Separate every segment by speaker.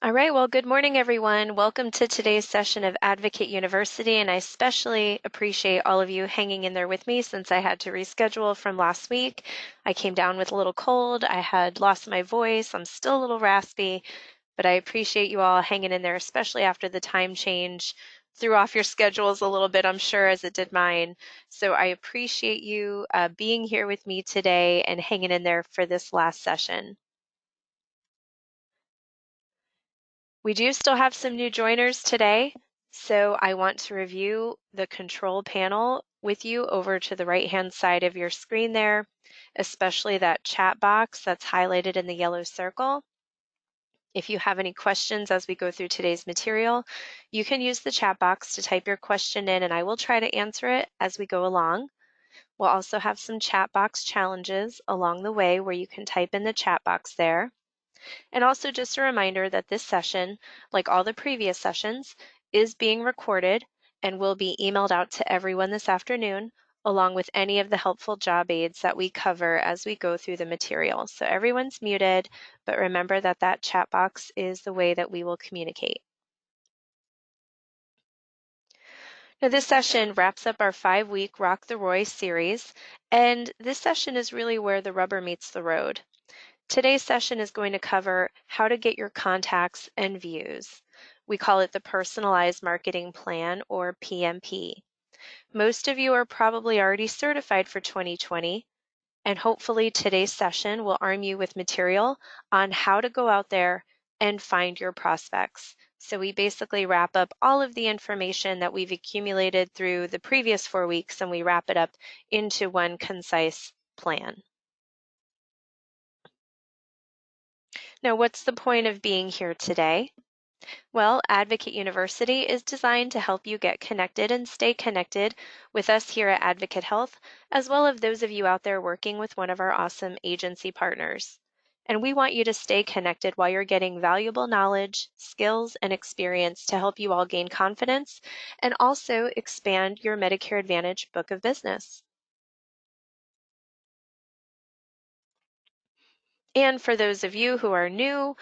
Speaker 1: All right, well, good morning, everyone. Welcome to today's session of Advocate University, and I especially appreciate all of you hanging in there with me since I had to reschedule from last week. I came down with a little cold. I had lost my voice. I'm still a little raspy, but I appreciate you all hanging in there, especially after the time change threw off your schedules a little bit, I'm sure, as it did mine. So I appreciate you being here with me today and hanging in there for this last session. We do still have some new joiners today, so I want to review the control panel with you over to the right-hand side of your screen there, especially that chat box that's highlighted in the yellow circle. If you have any questions as we go through today's material, you can use the chat box to type your question in and I will try to answer it as we go along. We'll also have some chat box challenges along the way where you can type in the chat box there. And also just a reminder that this session, like all the previous sessions, is being recorded and will be emailed out to everyone this afternoon, along with any of the helpful job aids that we cover as we go through the material. So everyone's muted, but remember that that chat box is the way that we will communicate. Now, this session wraps up our 5-week Rock the Roy series, and this session is really where the rubber meets the road. Today's session is going to cover how to get your contacts and views. We call it the Personalized Marketing Plan, or PMP. Most of you are probably already certified for 2020, and hopefully today's session will arm you with material on how to go out there and find your prospects. So we basically wrap up all of the information that we've accumulated through the previous 4 weeks and we wrap it up into one concise plan. Now, what's the point of being here today? Well, Advocate University is designed to help you get connected and stay connected with us here at Advocate Health, as well as those of you out there working with one of our awesome agency partners. And we want you to stay connected while you're getting valuable knowledge, skills, and experience to help you all gain confidence and also expand your Medicare Advantage book of business. And for those of you who are new,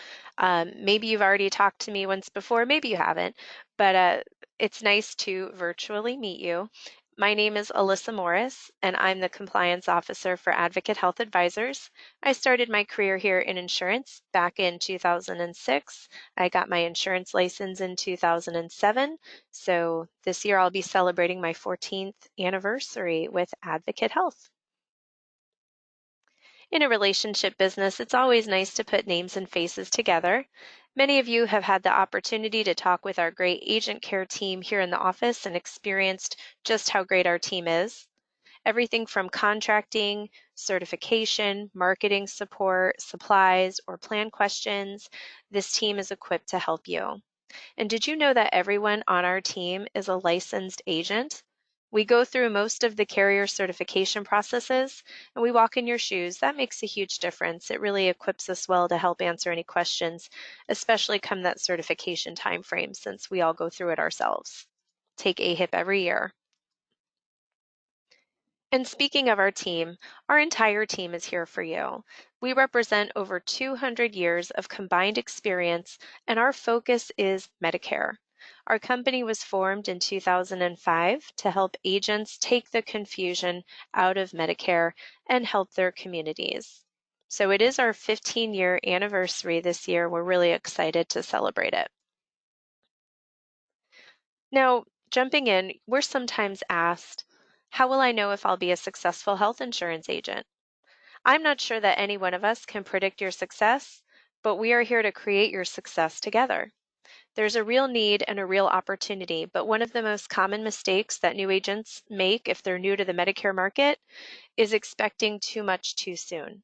Speaker 1: maybe you've already talked to me once before, maybe you haven't, but it's nice to virtually meet you. My name is Alyssa Morris, and I'm the Compliance Officer for Advocate Health Advisors. I started my career here in insurance back in 2006. I got my insurance license in 2007. So this year I'll be celebrating my 14th anniversary with Advocate Health. In a relationship business, it's always nice to put names and faces together. Many of you have had the opportunity to talk with our great agent care team here in the office and experienced just how great our team is. Everything from contracting, certification, marketing support, supplies, or plan questions, this team is equipped to help you. And did you know that everyone on our team is a licensed agent? We go through most of the carrier certification processes and we walk in your shoes. That makes a huge difference. It really equips us well to help answer any questions, especially come that certification time frame since we all go through it ourselves. Take AHIP every year. And speaking of our team, our entire team is here for you. We represent over 200 years of combined experience, and our focus is Medicare. Our company was formed in 2005 to help agents take the confusion out of Medicare and help their communities. So it is our 15-year anniversary this year. We're really excited to celebrate it. Now, jumping in, we're sometimes asked, how will I know if I'll be a successful health insurance agent? I'm not sure that any one of us can predict your success, but we are here to create your success together. There's a real need and a real opportunity, but one of the most common mistakes that new agents make if they're new to the Medicare market is expecting too much too soon.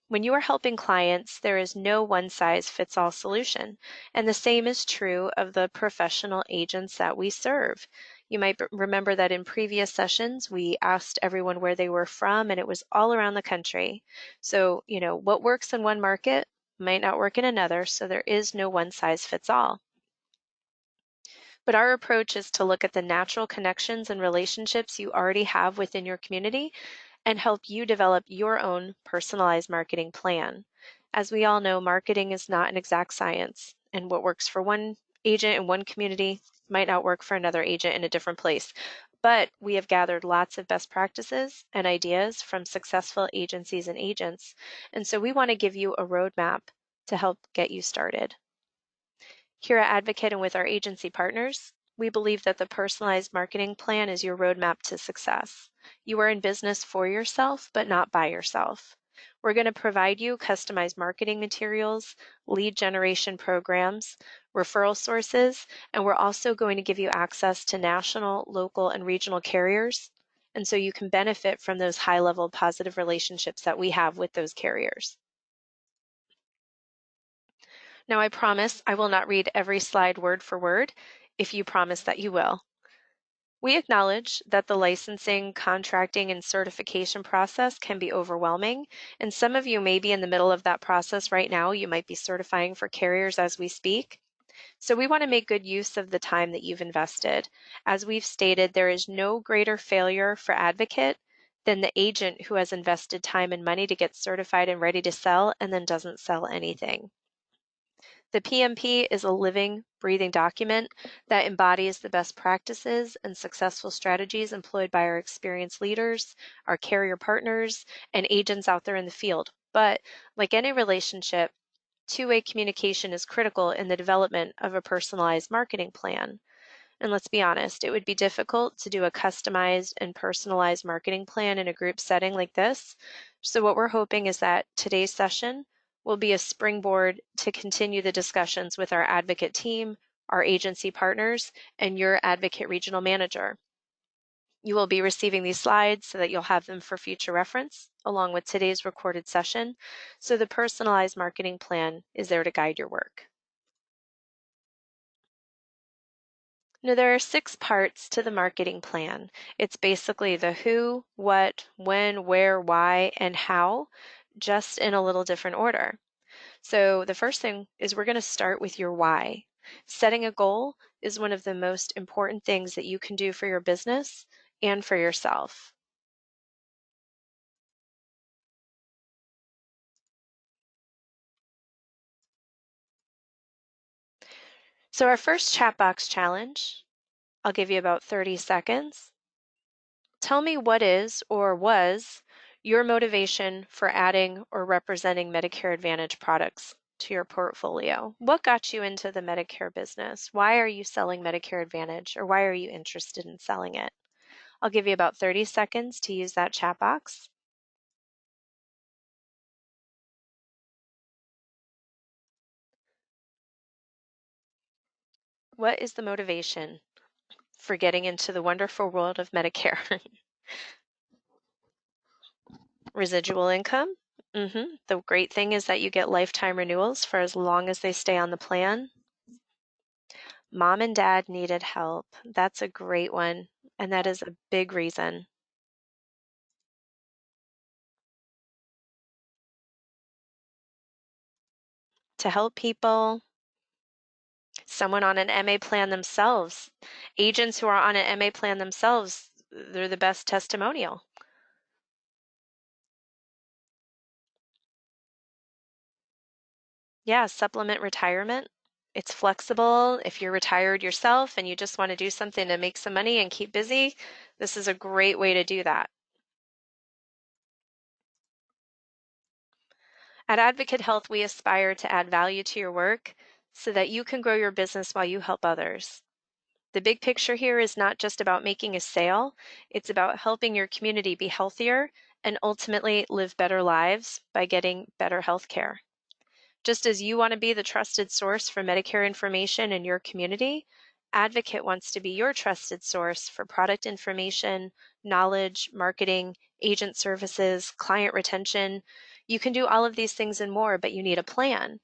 Speaker 1: When you are helping clients, there is no one-size-fits-all solution, and the same is true of the professional agents that we serve. You might remember that in previous sessions, we asked everyone where they were from, and it was all around the country. So, what works in one market might not work in another, so there is no one-size-fits-all. But our approach is to look at the natural connections and relationships you already have within your community and help you develop your own personalized marketing plan. As we all know, marketing is not an exact science. and what works for one agent in one community might not work for another agent in a different place. But we have gathered lots of best practices and ideas from successful agencies and agents, and so we want to give you a roadmap to help get you started. Here at Advocate and with our agency partners, we believe that the personalized marketing plan is your roadmap to success. You are in business for yourself, but not by yourself. We're going to provide you customized marketing materials, lead generation programs, referral sources, and we're also going to give you access to national, local, and regional carriers. And so you can benefit from those high-level positive relationships that we have with those carriers. Now, I promise I will not read every slide word for word if you promise that you will. We acknowledge that the licensing, contracting, and certification process can be overwhelming, and some of you may be in the middle of that process right now. You might be certifying for carriers as we speak. So we want to make good use of the time that you've invested. As we've stated, there is no greater failure for Advocate than the agent who has invested time and money to get certified and ready to sell and then doesn't sell anything. The PMP is a living, breathing document that embodies the best practices and successful strategies employed by our experienced leaders, our carrier partners, and agents out there in the field. But like any relationship, two-way communication is critical in the development of a personalized marketing plan. And let's be honest, it would be difficult to do a customized and personalized marketing plan in a group setting like this. So what we're hoping is that today's session will be a springboard to continue the discussions with our advocate team, our agency partners, and your advocate regional manager. You will be receiving these slides so that you'll have them for future reference, along with today's recorded session. So the personalized marketing plan is there to guide your work. Now, there are 6 parts to the marketing plan. It's basically the who, what, when, where, why, and how, just in a little different order. So the first thing is we're going to start with your why. Setting a goal is one of the most important things that you can do for your business and for yourself. So our first chat box challenge, I'll give you about 30 seconds. Tell me what is or was your motivation for adding or representing Medicare Advantage products to your portfolio. What got you into the Medicare business? Why are you selling Medicare Advantage, or why are you interested in selling it? I'll give you about 30 seconds to use that chat box. What is the motivation for getting into the wonderful world of Medicare? Residual income? The great thing is that you get lifetime renewals for as long as they stay on the plan. Mom and dad needed help. That's a great one, and that is a big reason. To help people, someone on an MA plan themselves, agents who are on an MA plan themselves, they're the best testimonial. Yeah, supplement retirement. It's flexible. If you're retired yourself and you just want to do something to make some money and keep busy, this is a great way to do that. At Advocate Health, we aspire to add value to your work so that you can grow your business while you help others. The big picture here is not just about making a sale, it's about helping your community be healthier and ultimately live better lives by getting better health care. Just as you want to be the trusted source for Medicare information in your community, Advocate wants to be your trusted source for product information, knowledge, marketing, agent services, client retention. You can do all of these things and more, but you need a plan,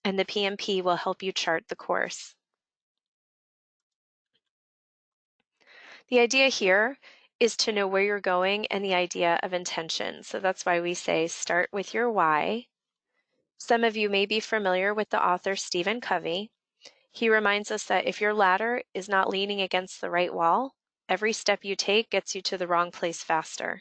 Speaker 1: and the PMP will help you chart the course. The idea here is to know where you're going and the idea of intention. So that's why we say start with your why. Some of you may be familiar with the author Stephen Covey. He reminds us that if your ladder is not leaning against the right wall, every step you take gets you to the wrong place faster.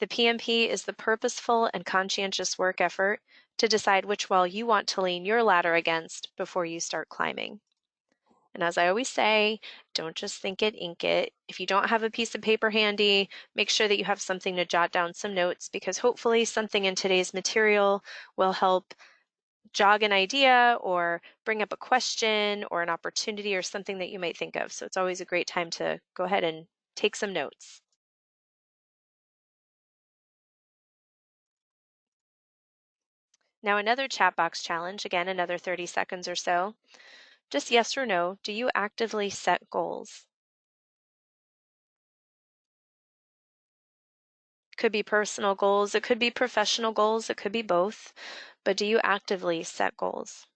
Speaker 1: The PMP is the purposeful and conscientious work effort to decide which wall you want to lean your ladder against before you start climbing. And as I always say, don't just think it, ink it. If you don't have a piece of paper handy, make sure that you have something to jot down some notes, because hopefully something in today's material will help jog an idea or bring up a question or an opportunity or something that you might think of. So it's always a great time to go ahead and take some notes. Now, another chat box challenge, again, another 30 seconds or so. Just yes or no, do you actively set goals? Could be personal goals, it could be professional goals, it could be both, but do you actively set goals?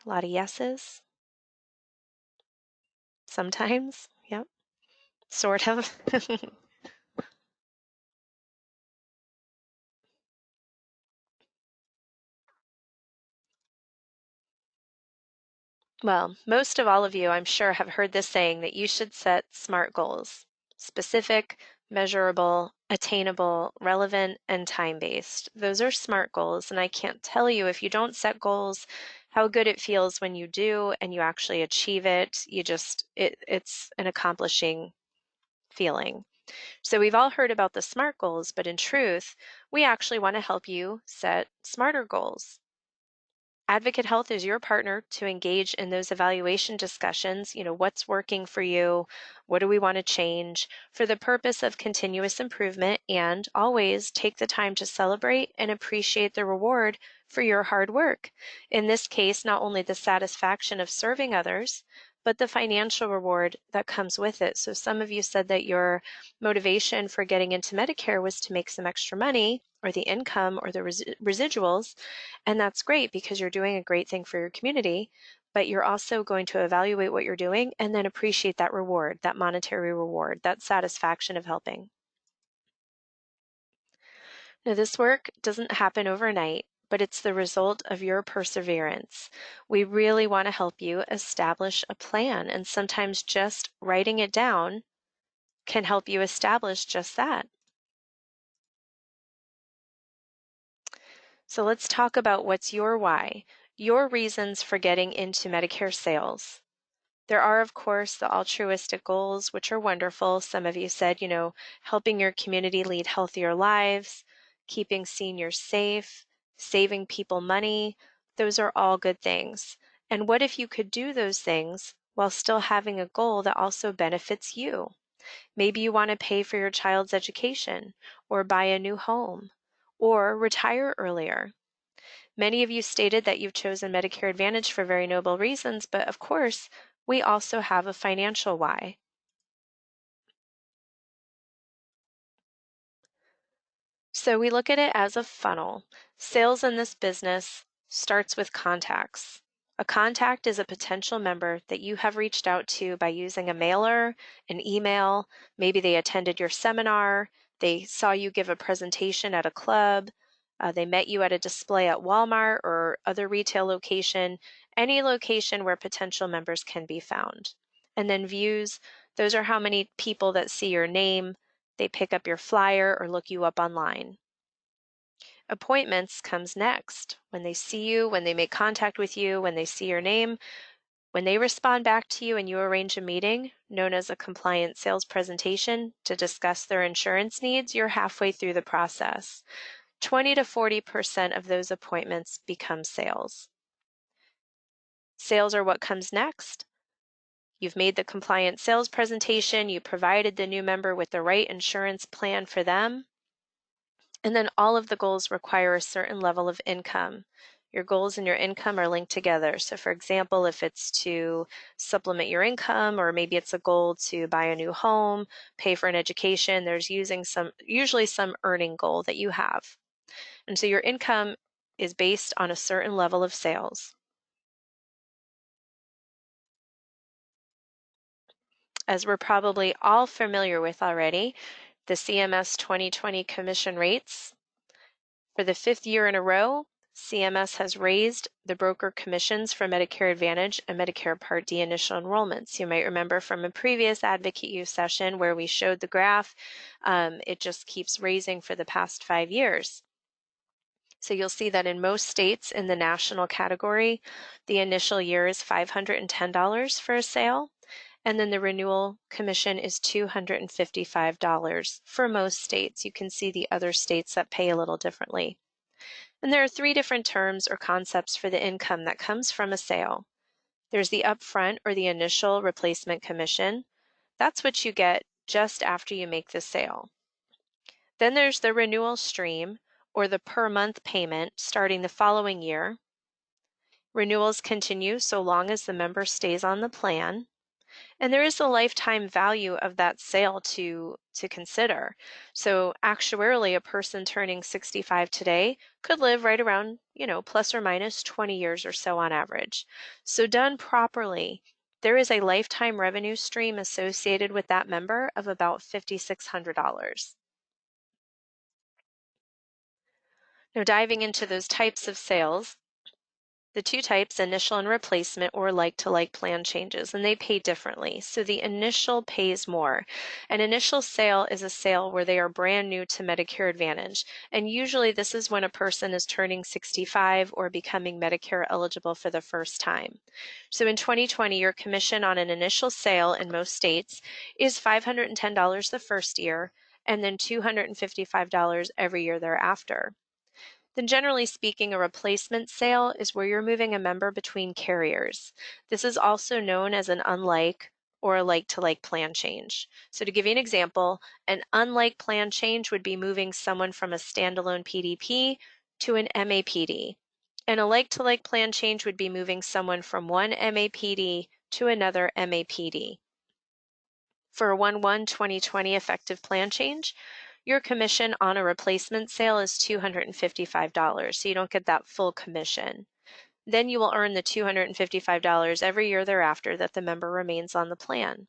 Speaker 1: A lot of yeses. Sometimes, yep, sort of. Well, most of all of you, I'm sure, have heard this saying that you should set SMART goals: specific, measurable, attainable, relevant, and time-based. Those are SMART goals, and I can't tell you, if you don't set goals, how good it feels when you do and you actually achieve it. It's an accomplishing feeling. So we've all heard about the SMART goals, but in truth, we actually want to help you set smarter goals. Advocate Health is your partner to engage in those evaluation discussions. What's working for you? What do we want to change, for the purpose of continuous improvement, and always take the time to celebrate and appreciate the reward for your hard work. In this case, not only the satisfaction of serving others, but the financial reward that comes with it. So some of you said that your motivation for getting into Medicare was to make some extra money, or the income, or the residuals. And that's great, because you're doing a great thing for your community, but you're also going to evaluate what you're doing and then appreciate that reward, that monetary reward, that satisfaction of helping. Now, this work doesn't happen overnight, but it's the result of your perseverance. We really want to help you establish a plan, and sometimes just writing it down can help you establish just that. So let's talk about what's your why, your reasons for getting into Medicare sales. There are, of course, the altruistic goals, which are wonderful. Some of you said, helping your community lead healthier lives, keeping seniors safe, saving people money. Those are all good things. And what if you could do those things while still having a goal that also benefits you? Maybe you want to pay for your child's education, or buy a new home, or retire earlier. Many of you stated that you've chosen Medicare Advantage for very noble reasons, but of course, we also have a financial why. So we look at it as a funnel. Sales in this business starts with contacts. A contact is a potential member that you have reached out to by using a mailer, an email, maybe they attended your seminar, they saw you give a presentation at a club, they met you at a display at Walmart or other retail location, any location where potential members can be found. And then views, those are how many people that see your name, they pick up your flyer or look you up online. Appointments comes next. When they see you, when they make contact with you, when they see your name, when they respond back to you and you arrange a meeting, known as a compliant sales presentation, to discuss their insurance needs, you're halfway through the process. 20 to 40% of those appointments become sales. Sales are what comes next. You've made the compliant sales presentation, you provided the new member with the right insurance plan for them, and then all of the goals require a certain level of income. Your goals and your income are linked together. So for example, if it's to supplement your income, or maybe it's a goal to buy a new home, pay for an education, there's usually some earning goal that you have. And so your income is based on a certain level of sales. As we're probably all familiar with already, the CMS 2020 commission rates. For the 5th year in a row, CMS has raised the broker commissions for Medicare Advantage and Medicare Part D initial enrollments. You might remember from a previous Advocate You session where we showed the graph, it just keeps raising for the past 5 years. So you'll see that in most states in the national category, the initial year is $510 for a sale, and then the renewal commission is $255 for most states. You can see the other states that pay a little differently. And there are three different terms or concepts for the income that comes from a sale. There's the upfront or the initial replacement commission. That's what you get just after you make the sale. Then there's the renewal stream or the per month payment starting the following year. Renewals continue so long as the member stays on the plan. And there is a lifetime value of that sale to consider. So actuarially, a person turning 65 today could live right around, plus or minus 20 years or so on average. So done properly, there is a lifetime revenue stream associated with that member of about $5,600. Now diving into those types of sales, the two types, initial and replacement, or like-to-like plan changes, and they pay differently. So the initial pays more. An initial sale is a sale where they are brand new to Medicare Advantage, and usually this is when a person is turning 65 or becoming Medicare eligible for the first time. So in 2020, your commission on an initial sale in most states is $510 the first year, and then $255 every year thereafter. Then generally speaking, a replacement sale is where you're moving a member between carriers. This is also known as an unlike or a like-to-like plan change. So to give you an example, an unlike plan change would be moving someone from a standalone PDP to an MAPD. And a like-to-like plan change would be moving someone from one MAPD to another MAPD. For a 1/1/2020 effective plan change, your commission on a replacement sale is $255, so you don't get that full commission. Then you will earn the $255 every year thereafter that the member remains on the plan.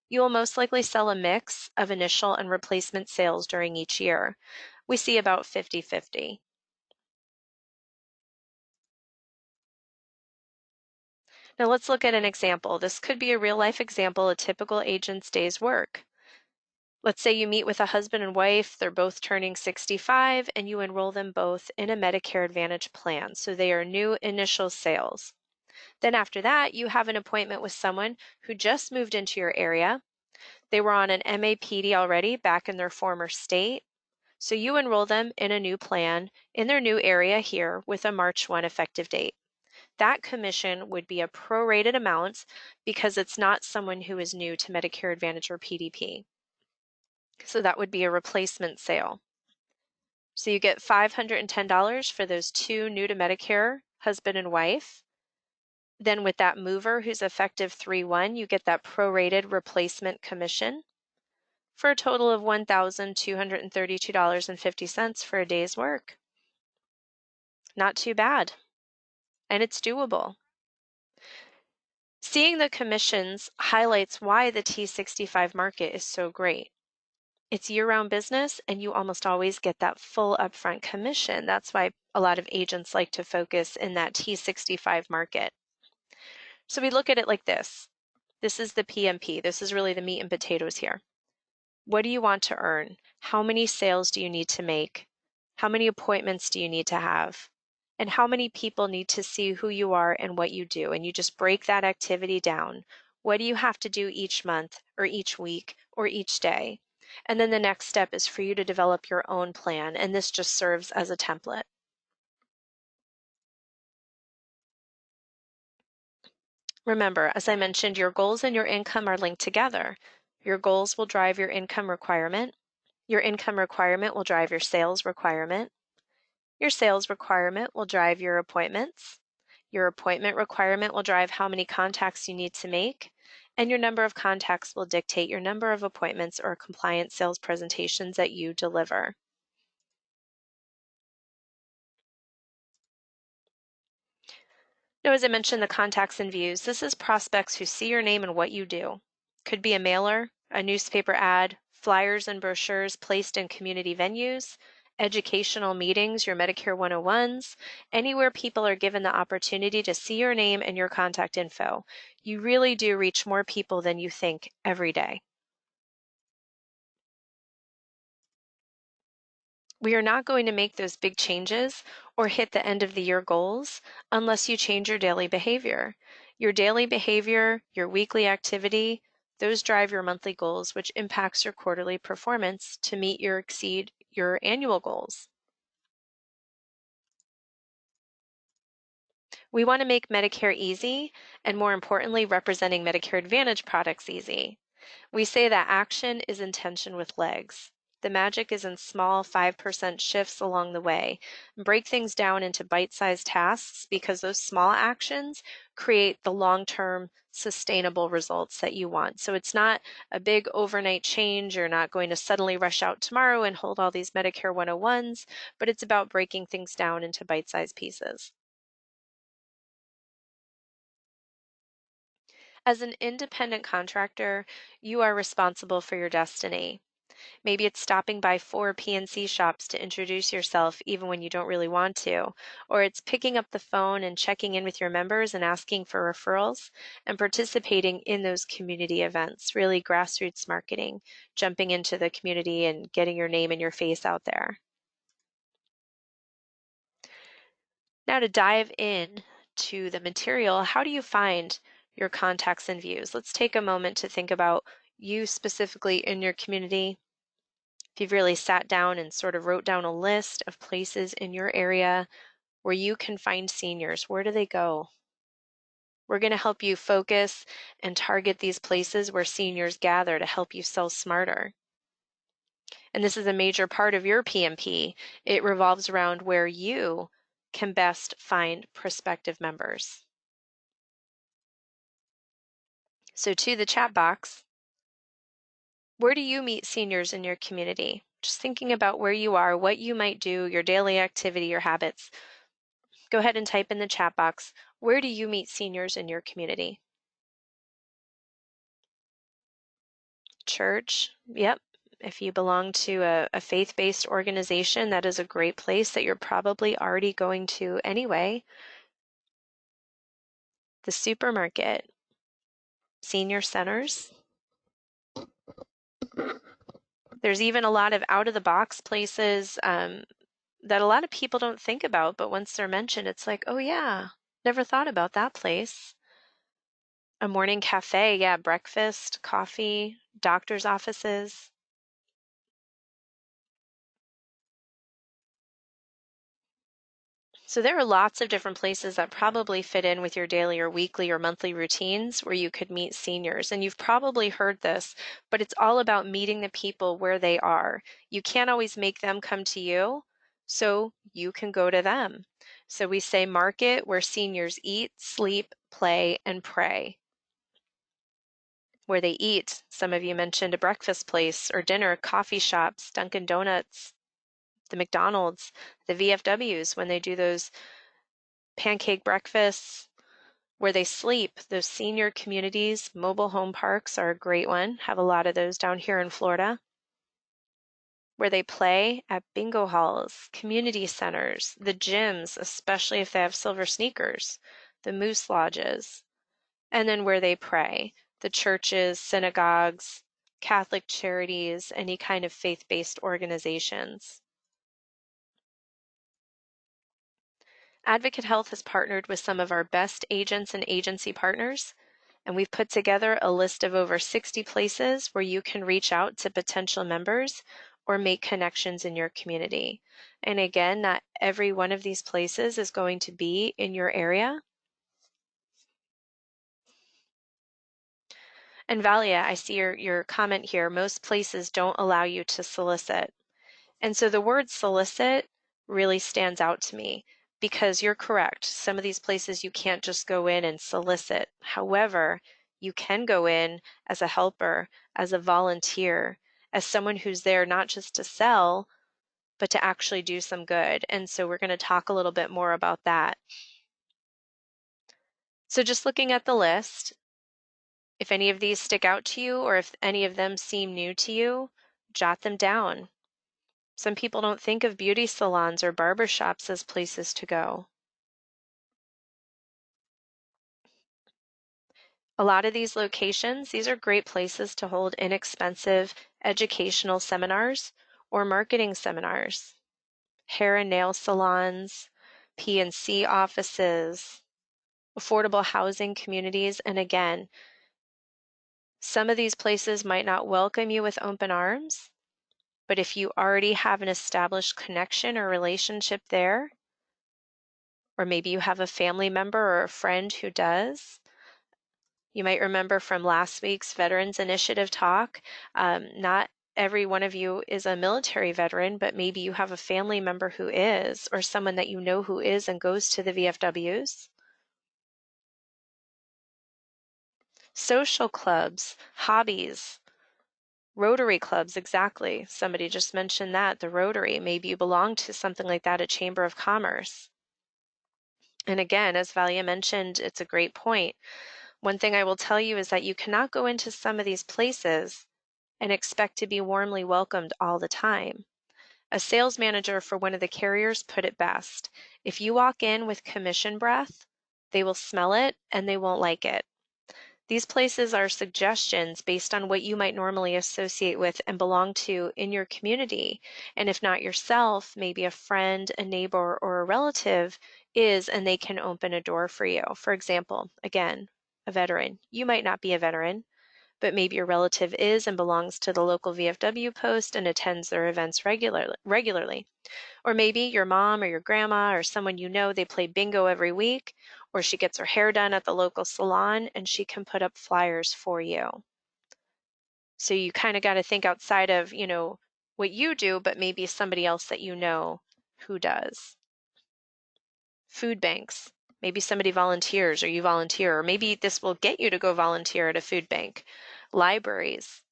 Speaker 1: You will most likely sell a mix of initial and replacement sales during each year. We see about 50-50. Now let's look at an example. This could be a real-life example of a typical agent's day's work. Let's say you meet with a husband and wife, they're both turning 65, and you enroll them both in a Medicare Advantage plan. So they are new initial sales. Then after that, you have an appointment with someone who just moved into your area. They were on an MAPD already back in their former state. So you enroll them in a new plan in their new area here with a March 1 effective date. That commission would be a prorated amount because it's not someone who is new to Medicare Advantage or PDP. So that would be a replacement sale. So you get $510 for those two new to Medicare, husband and wife. Then with that mover who's effective 3/1, you get that prorated replacement commission for a total of $1,232.50 for a day's work. Not too bad. And it's doable. Seeing the commissions highlights why the T65 market is so great. It's year-round business, and you almost always get that full upfront commission. That's why a lot of agents like to focus in that T65 market. So we look at it like this. This is the PMP. This is really the meat and potatoes here. What do you want to earn? How many sales do you need to make? How many appointments do you need to have? And how many people need to see who you are and what you do? And you just break that activity down. What do you have to do each month or each week or each day? And then the next step is for you to develop your own plan, and this just serves as a template. Remember, as I mentioned, your goals and your income are linked together. Your goals will drive your income requirement. Your income requirement will drive your sales requirement. Your sales requirement will drive your appointments. Your appointment requirement will drive how many contacts you need to make. And your number of contacts will dictate your number of appointments or compliant sales presentations that you deliver. Now, as I mentioned, the contacts and views, this is prospects who see your name and what you do. Could be a mailer, a newspaper ad, flyers and brochures placed in community venues, educational meetings, your Medicare 101s, anywhere people are given the opportunity to see your name and your contact info. You really do reach more people than you think every day. We are not going to make those big changes or hit the end of the year goals unless you change your daily behavior. Your daily behavior, your weekly activity, those drive your monthly goals, which impacts your quarterly performance to meet or exceed your annual goals. We want to make Medicare easy, and more importantly, representing Medicare Advantage products easy. We say that action is intention with legs. The magic is in small 5% shifts along the way. Break things down into bite-sized tasks because those small actions create the long-term sustainable results that you want. So it's not a big overnight change. You're not going to suddenly rush out tomorrow and hold all these Medicare 101s, but it's about breaking things down into bite-sized pieces. As an independent contractor, you are responsible for your destiny. Maybe it's stopping by 4 PNC shops to introduce yourself even when you don't really want to, or it's picking up the phone and checking in with your members and asking for referrals and participating in those community events, really grassroots marketing, jumping into the community and getting your name and your face out there. Now to dive in to the material, how do you find your contacts and views? Let's take a moment to think about you specifically in your community. If you've really sat down and sort of wrote down a list of places in your area where you can find seniors, where do they go? We're going to help you focus and target these places where seniors gather to help you sell smarter. And this is a major part of your PMP. It revolves around where you can best find prospective members. So to the chat box, where do you meet seniors in your community? Just thinking about where you are, what you might do, your daily activity, your habits. Go ahead and type in the chat box, where do you meet seniors in your community? Church, yep. If you belong to a faith-based organization, that is a great place that you're probably already going to anyway. The supermarket, senior centers. There's even a lot of out-of-the-box places that a lot of people don't think about, but once they're mentioned, it's like, oh yeah, never thought about that place. A morning cafe, yeah, breakfast, coffee, doctor's offices. So there are lots of different places that probably fit in with your daily or weekly or monthly routines where you could meet seniors. And you've probably heard this, but it's all about meeting the people where they are. You can't always make them come to you, so you can go to them. So we say market where seniors eat, sleep, play, and pray. Where they eat, some of you mentioned a breakfast place or dinner, coffee shops, Dunkin' Donuts, the McDonald's, the VFWs when they do those pancake breakfasts. Where they sleep, those senior communities, mobile home parks are a great one. Have a lot of those down here in Florida. Where they play at bingo halls, community centers, the gyms, especially if they have silver sneakers, the moose lodges, and then where they pray, the churches, synagogues, Catholic charities, any kind of faith-based organizations. Advocate Health has partnered with some of our best agents and agency partners, and we've put together a list of over 60 places where you can reach out to potential members or make connections in your community. And again, not every one of these places is going to be in your area. And Valia, I see your comment here. Most places don't allow you to solicit. And so the word solicit really stands out to me because you're correct. Some of these places you can't just go in and solicit. However, you can go in as a helper, as a volunteer, as someone who's there not just to sell, but to actually do some good. And so we're going to talk a little bit more about that. So just looking at the list, if any of these stick out to you or if any of them seem new to you, jot them down. Some people don't think of beauty salons or barber shops as places to go. A lot of these locations, these are great places to hold inexpensive educational seminars or marketing seminars. hair and nail salons, P&C offices, affordable housing communities. And again, some of these places might not welcome you with open arms, but if you already have an established connection or relationship there, or maybe you have a family member or a friend who does, you might remember from last week's Veterans Initiative talk, not every one of you is a military veteran, but maybe you have a family member who is, or someone that you know who is and goes to the VFWs. Social clubs, hobbies, Rotary clubs, exactly. Somebody just mentioned that, the Rotary. Maybe you belong to something like that, a Chamber of Commerce. And again, as Valia mentioned, it's a great point. One thing I will tell you is that you cannot go into some of these places and expect to be warmly welcomed all the time. A sales manager for one of the carriers put it best. If you walk in with commission breath, they will smell it and they won't like it. These places are suggestions based on what you might normally associate with and belong to in your community. And if not yourself, maybe a friend, a neighbor, or a relative is, and they can open a door for you. For example, again, a veteran. You might not be a veteran, but maybe your relative is and belongs to the local VFW post and attends their events regularly. Or maybe your mom or your grandma or someone you know, they play bingo every week, or she gets her hair done at the local salon and she can put up flyers for you. So you kind of got to think outside of, what you do, but maybe somebody else that you know who does. Food banks. Maybe somebody volunteers or you volunteer, or maybe this will get you to go volunteer at a food bank. Libraries.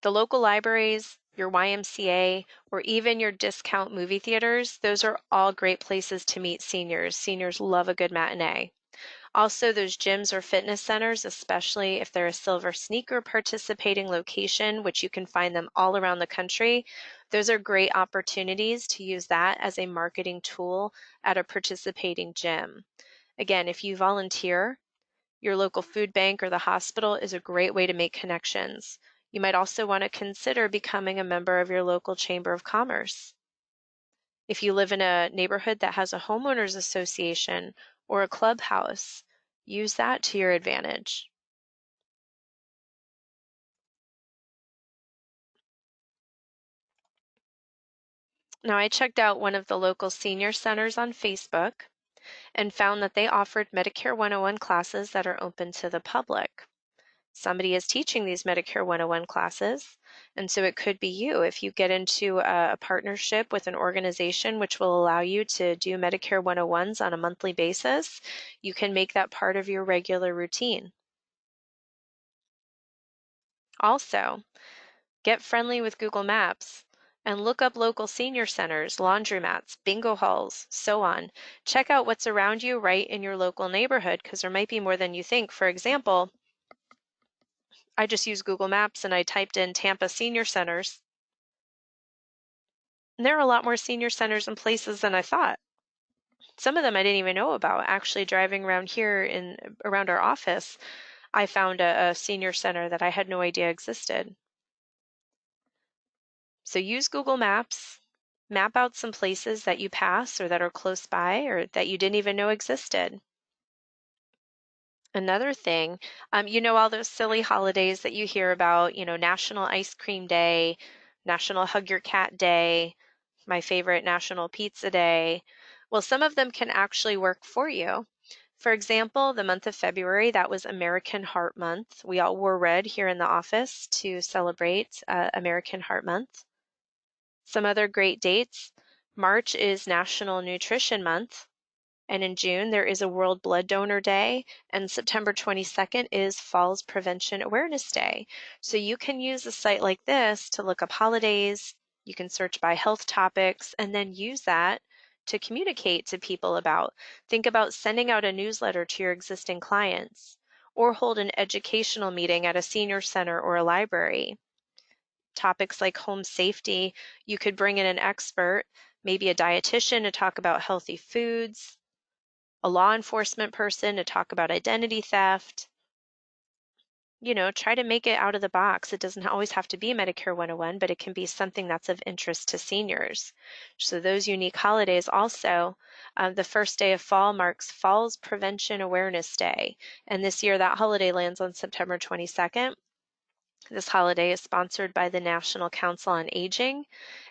Speaker 1: The local libraries, your YMCA, or even your discount movie theaters, those are all great places to meet seniors. Seniors love a good matinee. Also, those gyms or fitness centers, especially if they're a Silver Sneaker participating location, which you can find them all around the country, those are great opportunities to use that as a marketing tool at a participating gym. Again, if you volunteer, your local food bank or the hospital is a great way to make connections. You might also want to consider becoming a member of your local Chamber of Commerce. If you live in a neighborhood that has a homeowners association or a clubhouse, use that to your advantage. Now, I checked out one of the local senior centers on Facebook and found that they offered Medicare 101 classes that are open to the public. Somebody is teaching these Medicare 101 classes, and so it could be you. If you get into a partnership with an organization which will allow you to do Medicare 101s on a monthly basis, you can make that part of your regular routine. Also, get friendly with Google Maps and look up local senior centers, laundromats, bingo halls, so on. Check out what's around you right in your local neighborhood because there might be more than you think. For example, I just used Google Maps and I typed in Tampa Senior Centers. And there are a lot more senior centers and places than I thought. Some of them I didn't even know about. Actually, driving around here around our office, I found a senior center that I had no idea existed. So use Google Maps, map out some places that you pass or that are close by or that you didn't even know existed. Another thing, all those silly holidays that you hear about, National Ice Cream Day, National Hug Your Cat Day, my favorite, National Pizza Day. Well, some of them can actually work for you. For example, the month of February, that was American Heart Month. We all wore red here in the office to celebrate American Heart Month. Some other great dates, March is National Nutrition Month. And in June, there is a World Blood Donor Day, and September 22nd is Falls Prevention Awareness Day. So you can use a site like this to look up holidays, you can search by health topics, and then use that to communicate to people about. Think about sending out a newsletter to your existing clients, or hold an educational meeting at a senior center or a library. Topics like home safety, you could bring in an expert, maybe a dietitian to talk about healthy foods, a law enforcement person to talk about identity theft. try to make it out of the box. It doesn't always have to be Medicare 101, but it can be something that's of interest to seniors. So, those unique holidays also, the first day of fall marks Falls Prevention Awareness Day. And this year, that holiday lands on September 22nd. This holiday is sponsored by the National Council on Aging,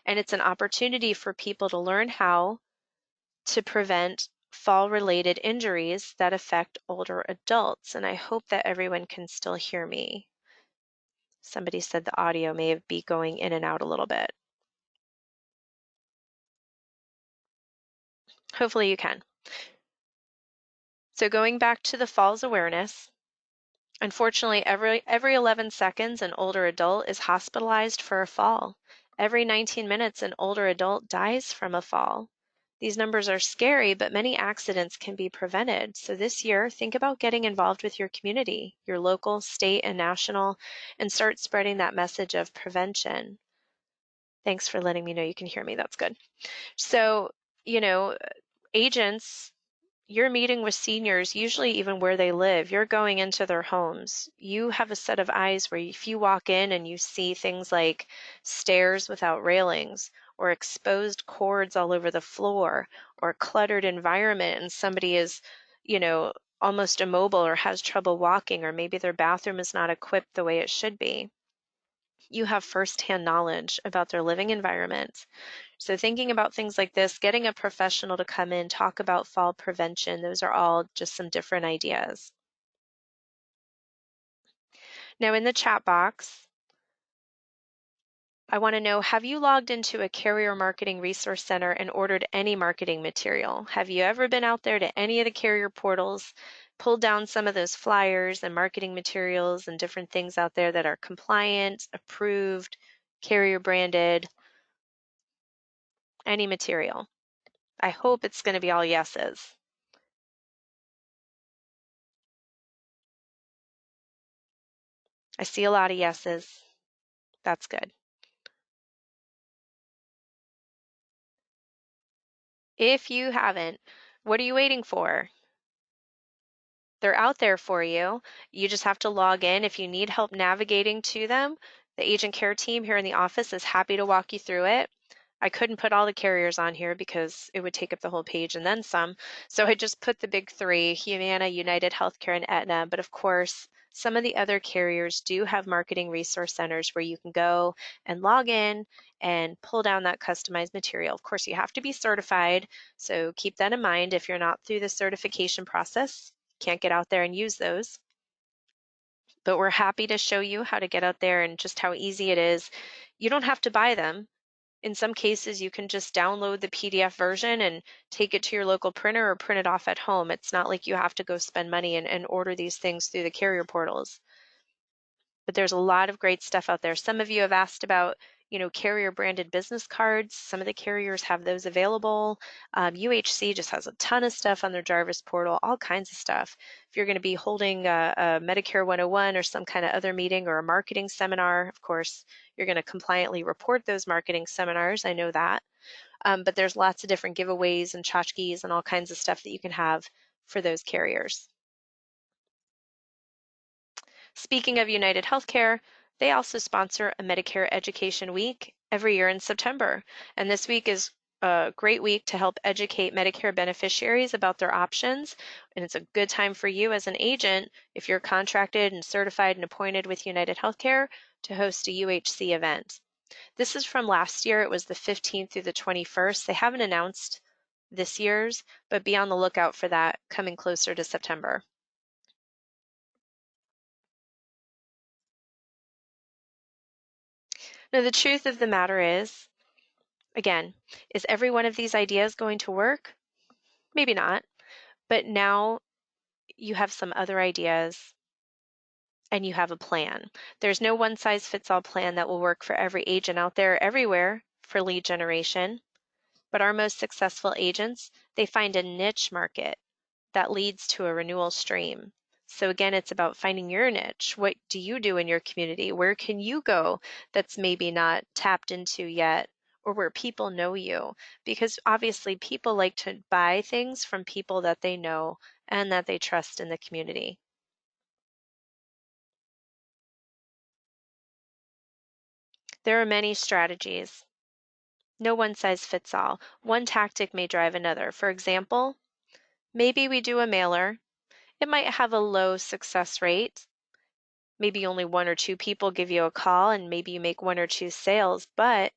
Speaker 1: and it's an opportunity for people to learn how to prevent fall-related injuries that affect older adults. And I hope that everyone can still hear me. Somebody said the audio may be going in and out a little bit. Hopefully you can. So going back to the falls awareness, unfortunately, every 11 seconds, an older adult is hospitalized for a fall. Every 19 minutes, an older adult dies from a fall. These numbers are scary, but many accidents can be prevented. So this year, think about getting involved with your community, your local, state, and national, and start spreading that message of prevention. Thanks for letting me know you can hear me. That's good. So, you know, agents, you're meeting with seniors, usually even where they live. You're going into their homes. You have a set of eyes where if you walk in and you see things like stairs without railings, or exposed cords all over the floor, or a cluttered environment, and somebody is, almost immobile or has trouble walking, or maybe their bathroom is not equipped the way it should be. You have firsthand knowledge about their living environment. So thinking about things like this, getting a professional to come in, talk about fall prevention, those are all just some different ideas. Now in the chat box, I want to know, have you logged into a carrier marketing resource center and ordered any marketing material? Have you ever been out there to any of the carrier portals, pulled down some of those flyers and marketing materials and different things out there that are compliant, approved, carrier branded, any material? I hope it's going to be all yeses. I see a lot of yeses. That's good. If you haven't, what are you waiting for? They're out there for you. You just have to log in. If you need help navigating to them, the agent care team here in the office is happy to walk you through it. I couldn't put all the carriers on here because it would take up the whole page and then some. So I just put the big three, Humana, United Healthcare, and Aetna. But of course, some of the other carriers do have marketing resource centers where you can go and log in and pull down that customized material. Of course, you have to be certified. So keep that in mind. If you're not through the certification process, can't get out there and use those. But we're happy to show you how to get out there and just how easy it is. You don't have to buy them. In some cases, you can just download the PDF version and take it to your local printer or print it off at home. It's not like you have to go spend money and order these things through the carrier portals. But there's a lot of great stuff out there. Some of you have asked about, carrier branded business cards. Some of the carriers have those available. UHC just has a ton of stuff on their Jarvis portal, all kinds of stuff. If you're going to be holding a Medicare 101 or some kind of other meeting or a marketing seminar, of course, you're going to compliantly report those marketing seminars. I know that. But there's lots of different giveaways and tchotchkes and all kinds of stuff that you can have for those carriers. Speaking of United Healthcare, they also sponsor a Medicare Education Week every year in September. And this week is a great week to help educate Medicare beneficiaries about their options. And it's a good time for you as an agent, if you're contracted and certified and appointed with United Healthcare, to host a UHC event. This is from last year. It was the 15th through the 21st. They haven't announced this year's, but be on the lookout for that coming closer to September. Now, the truth of the matter is, again, is every one of these ideas going to work? Maybe not, but now you have some other ideas and you have a plan. There's no one size fits all plan that will work for every agent out there everywhere for lead generation, but our most successful agents, they find a niche market that leads to a renewal stream. So again, it's about finding your niche. What do you do in your community? Where can you go that's maybe not tapped into yet, or where people know you? Because obviously people like to buy things from people that they know and that they trust in the community. There are many strategies. No one size fits all. One tactic may drive another. For example, maybe we do a mailer. It might have a low success rate. Maybe only one or two people give you a call and maybe you make one or two sales, but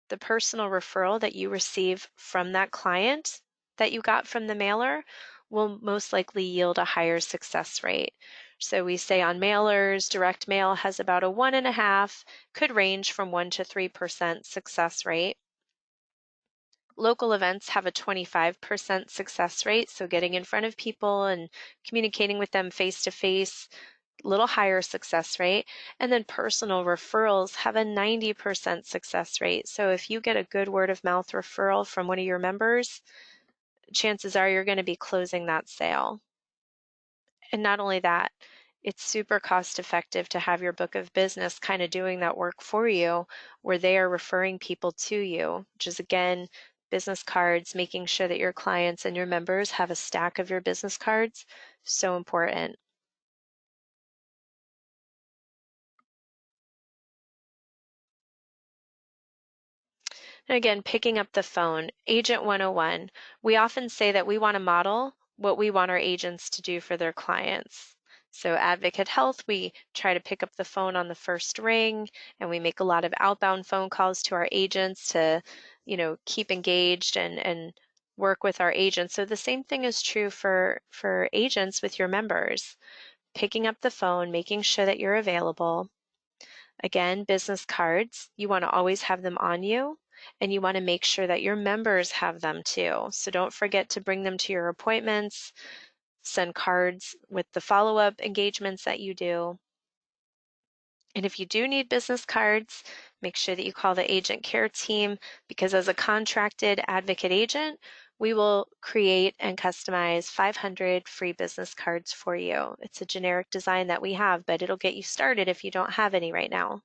Speaker 1: the personal referral that you receive from that client that you got from the mailer will most likely yield a higher success rate. So we say on mailers, direct mail has about a 1.5, could range from 1 to 3% success rate. Local events have a 25% success rate, so getting in front of people and communicating with them face to face, little higher success rate. And then personal referrals have a 90% success rate. So if you get a good word of mouth referral from one of your members, chances are you're going to be closing that sale. And not only that, it's super cost effective to have your book of business kind of doing that work for you, where they are referring people to you, which is again, business cards, making sure that your clients and your members have a stack of your business cards, so important. And again, picking up the phone, Agent 101. We often say that we want to model what we want our agents to do for their clients. So, Advocate Health, we try to pick up the phone on the first ring and we make a lot of outbound phone calls to our agents to, keep engaged and work with our agents. So, the same thing is true for agents with your members. Picking up the phone, making sure that you're available. Again, business cards, you want to always have them on you and you want to make sure that your members have them too. So don't forget to bring them to your appointments, send cards with the follow-up engagements that you do. And if you do need business cards, make sure that you call the agent care team because as a contracted advocate agent, we will create and customize 500 free business cards for you. It's a generic design that we have, but it'll get you started if you don't have any right now.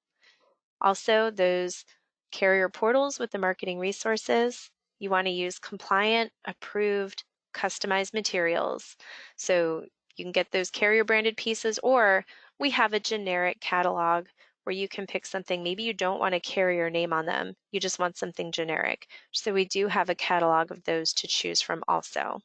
Speaker 1: Also, those carrier portals with the marketing resources, you want to use compliant, approved, customized materials. So you can get those carrier branded pieces, or we have a generic catalog where you can pick something. Maybe you don't want a carrier name on them, you just want something generic. So we do have a catalog of those to choose from also.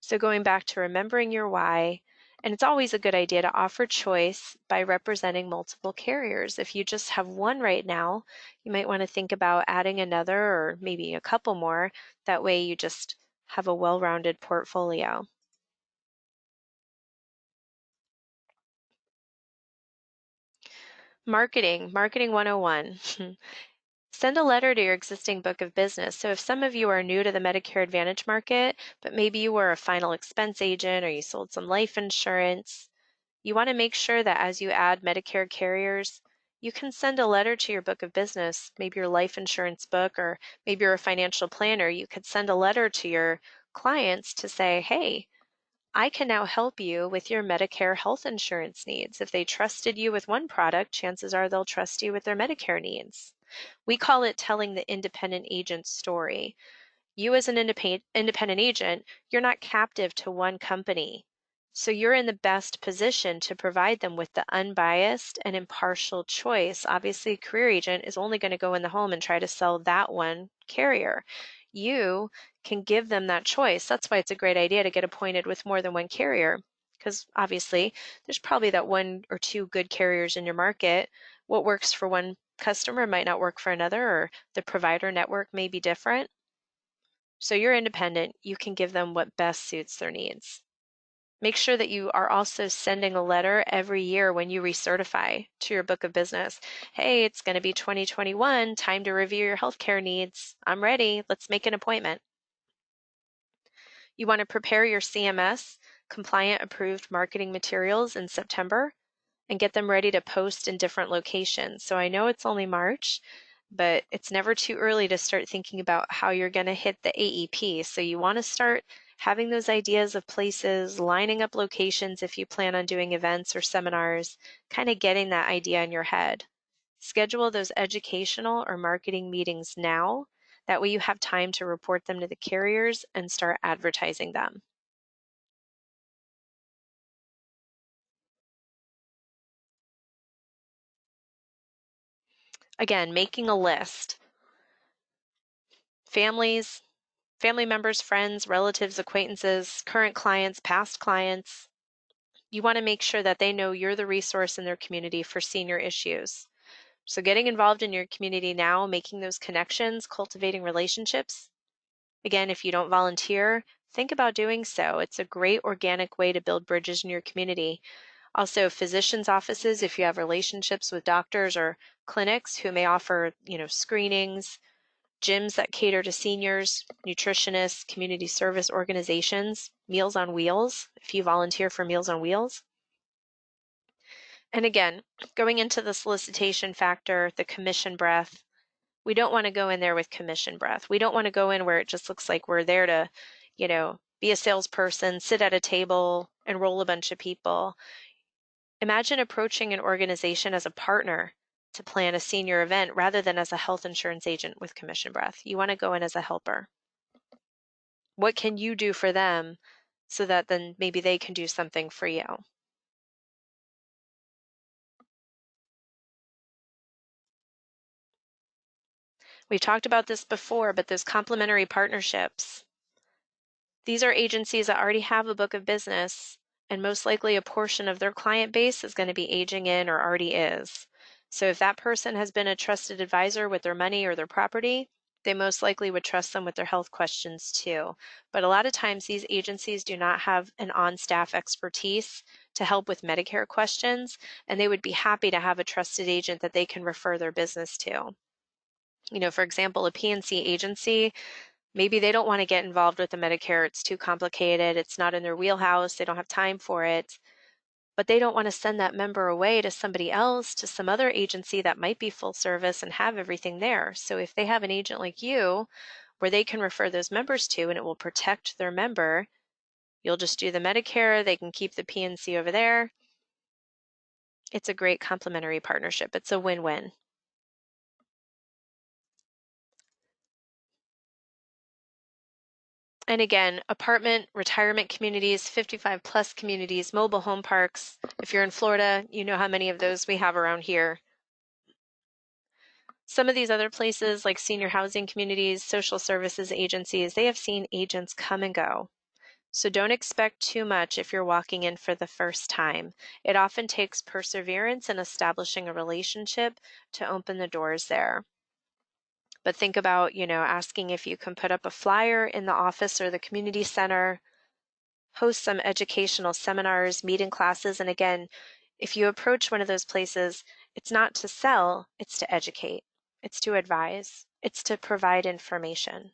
Speaker 1: So going back to remembering your why, and it's always a good idea to offer choice by representing multiple carriers. If you just have one right now, you might want to think about adding another or maybe a couple more. That way you just have a well-rounded portfolio. Marketing 101. Send a letter to your existing book of business. So if some of you are new to the Medicare Advantage market, but maybe you were a final expense agent or you sold some life insurance, you want to make sure that as you add Medicare carriers, you can send a letter to your book of business, maybe your life insurance book, or maybe you're a financial planner. You could send a letter to your clients to say, hey, I can now help you with your Medicare health insurance needs. If they trusted you with one product, chances are they'll trust you with their Medicare needs. We call it telling the independent agent story. You as an independent agent, you're not captive to one company. So you're in the best position to provide them with the unbiased and impartial choice. Obviously, a career agent is only going to go in the home and try to sell that one carrier. You can give them that choice. That's why it's a great idea to get appointed with more than one carrier, because obviously there's probably that one or two good carriers in your market. What works for one customer might not work for another, or the provider network may be different. So you're independent. You can give them what best suits their needs. Make sure that you are also sending a letter every year when you recertify to your book of business. Hey, it's going to be 2021, time to review your healthcare needs. I'm ready. Let's make an appointment. You want to prepare your CMS, compliant approved marketing materials in September and get them ready to post in different locations. So I know it's only March, but it's never too early to start thinking about how you're going to hit the AEP. So you want to start having those ideas of places, lining up locations if you plan on doing events or seminars, kind of getting that idea in your head. Schedule those educational or marketing meetings now. That way you have time to report them to the carriers and start advertising them. Again, making a list. Families, family members, friends, relatives, acquaintances, current clients, past clients. You want to make sure that they know you're the resource in their community for senior issues. So getting involved in your community now, making those connections, cultivating relationships. Again, if you don't volunteer, think about doing so. It's a great organic way to build bridges in your community. Also, physicians' offices, if you have relationships with doctors or clinics who may offer, screenings, gyms that cater to seniors, nutritionists, community service organizations, Meals on Wheels, if you volunteer for Meals on Wheels. And again, going into the solicitation factor, the commission breath, we don't want to go in there with commission breath. We don't want to go in where it just looks like we're there to, be a salesperson, sit at a table, enroll a bunch of people. Imagine approaching an organization as a partner to plan a senior event rather than as a health insurance agent with commission breath. You want to go in as a helper. What can you do for them so that then maybe they can do something for you? We've talked about this before, but those complementary partnerships, these are agencies that already have a book of business, and most likely a portion of their client base is going to be aging in or already is. So if that person has been a trusted advisor with their money or their property, they most likely would trust them with their health questions too. But a lot of times these agencies do not have an on-staff expertise to help with Medicare questions, and they would be happy to have a trusted agent that they can refer their business to. For example, a PNC agency, maybe they don't want to get involved with the Medicare. It's too complicated. It's not in their wheelhouse. They don't have time for it. But they don't want to send that member away to somebody else, to some other agency that might be full service and have everything there. So if they have an agent like you where they can refer those members to and it will protect their member, you'll just do the Medicare. They can keep the PNC over there. It's a great complementary partnership. It's a win-win. And again, apartment, retirement communities, 55 plus communities, mobile home parks. If you're in Florida, you know how many of those we have around here. Some of these other places like senior housing communities, social services agencies, they have seen agents come and go. So don't expect too much if you're walking in for the first time. It often takes perseverance and establishing a relationship to open the doors there. But think about, asking if you can put up a flyer in the office or the community center, host some educational seminars, meeting classes. And again, if you approach one of those places, it's not to sell, it's to educate, it's to advise, it's to provide information.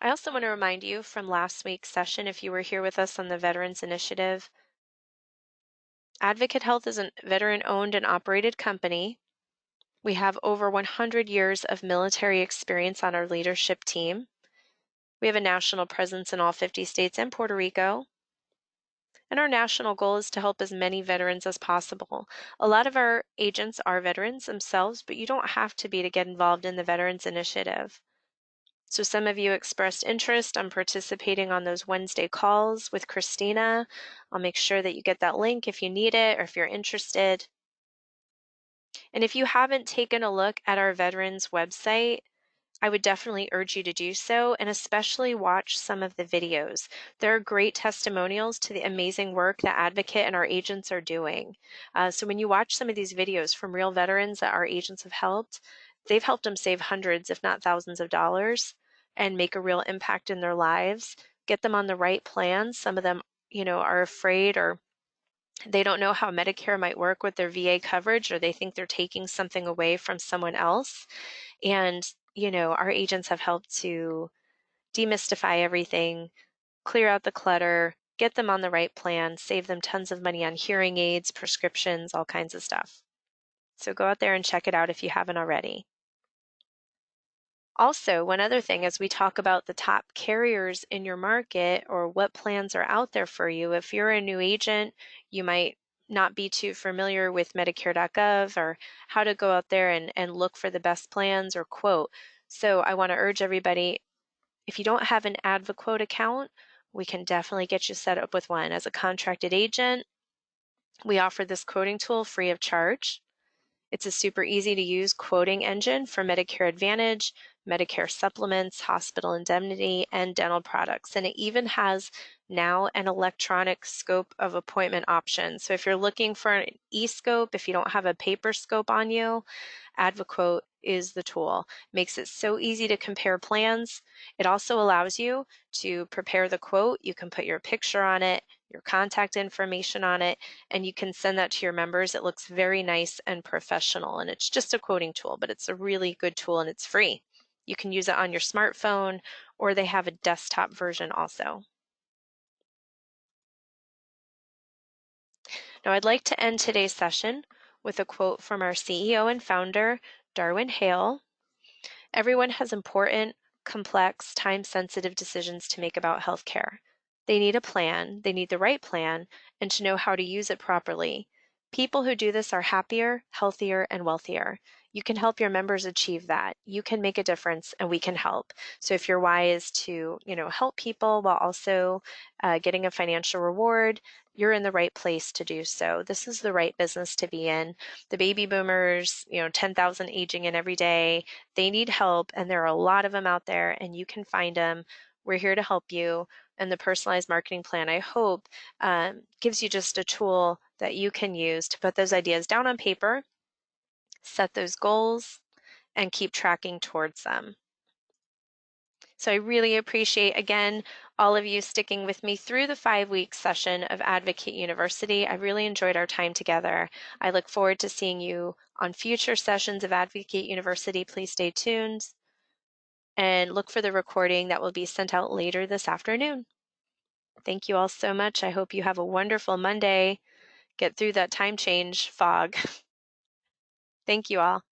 Speaker 1: I also want to remind you from last week's session, if you were here with us on the Veterans Initiative, Advocate Health is a veteran-owned and operated company. We have over 100 years of military experience on our leadership team. We have a national presence in all 50 states and Puerto Rico. And our national goal is to help as many veterans as possible. A lot of our agents are veterans themselves, but you don't have to be to get involved in the Veterans Initiative. So some of you expressed interest on participating on those Wednesday calls with Christina. I'll make sure that you get that link if you need it or if you're interested. And if you haven't taken a look at our veterans website, I would definitely urge you to do so, and especially watch some of the videos. There are great testimonials to the amazing work that Advocate and our agents are doing. So when you watch some of these videos from real veterans that our agents have helped, they've helped them save hundreds, if not thousands of dollars and make a real impact in their lives, get them on the right plans. Some of them, are afraid or they don't know how Medicare might work with their VA coverage, or they think they're taking something away from someone else. And, our agents have helped to demystify everything, clear out the clutter, get them on the right plan, save them tons of money on hearing aids, prescriptions, all kinds of stuff. So go out there and check it out if you haven't already. Also, one other thing, as we talk about the top carriers in your market or what plans are out there for you, if you're a new agent, you might not be too familiar with Medicare.gov or how to go out there and look for the best plans or quote. So I want to urge everybody, if you don't have an Advoquote account, we can definitely get you set up with one. As a contracted agent, we offer this quoting tool free of charge. It's a super easy to use quoting engine for Medicare Advantage, Medicare supplements, hospital indemnity, and dental products. And it even has now an electronic scope of appointment option. So if you're looking for an e-scope, if you don't have a paper scope on you, AdvoQuote is the tool. Makes it so easy to compare plans. It also allows you to prepare the quote. You can put your picture on it, your contact information on it, and you can send that to your members. It looks very nice and professional, and it's just a quoting tool, but it's a really good tool and it's free. You can use it on your smartphone, or they have a desktop version also. Now, I'd like to end today's session with a quote from our CEO and founder, Darwin Hale. Everyone has important, complex, time-sensitive decisions to make about healthcare. They need a plan, they need the right plan, and to know how to use it properly. People who do this are happier, healthier, and wealthier. You can help your members achieve that. You can make a difference, and we can help. So if your why is to, help people while also getting a financial reward, you're in the right place to do so. This is the right business to be in. The baby boomers, 10,000 aging in every day, they need help, and there are a lot of them out there, and you can find them. We're here to help you. And the personalized marketing plan, I hope, gives you just a tool that you can use to put those ideas down on paper, set those goals, and keep tracking towards them. So I really appreciate, again, all of you sticking with me through the 5-week session of Advocate University. I really enjoyed our time together. I look forward to seeing you on future sessions of Advocate University. Please stay tuned and look for the recording that will be sent out later this afternoon. Thank you all so much. I hope you have a wonderful Monday. Get through that time change fog. Thank you all.